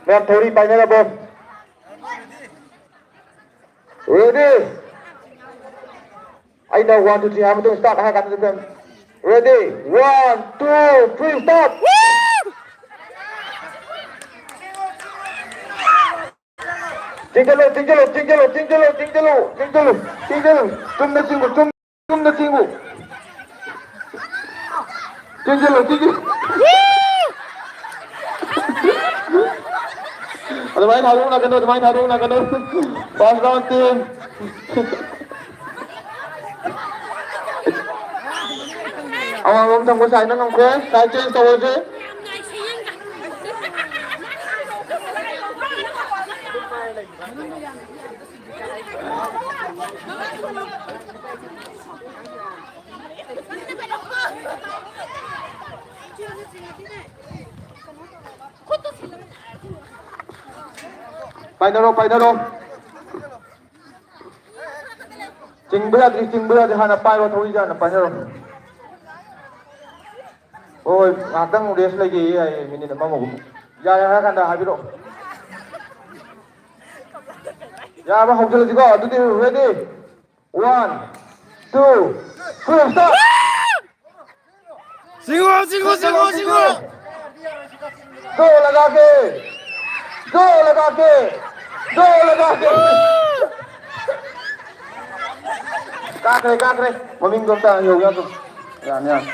Ma'am, Tori, painelabo. Ready? I know 1, 2, 3. How to start? Ready? 1, 2, 3, start. 찡글로. 좀 더 친구. 찡글로. Además, haruna ganun. Pass down team. Ông thằng có xài nó không quên, xài trên tàu chứ. Painalo. Cingberat hana pairo thoi jana painalo. Oi, ngatang race lagi ai minit mamagum. Ya kan dah habiro. Ya ba hojol jigo aduti ready. 1 2 3 start. Singo. Go लगा के. Kakre. Maming gom ta hiểu không? Yan.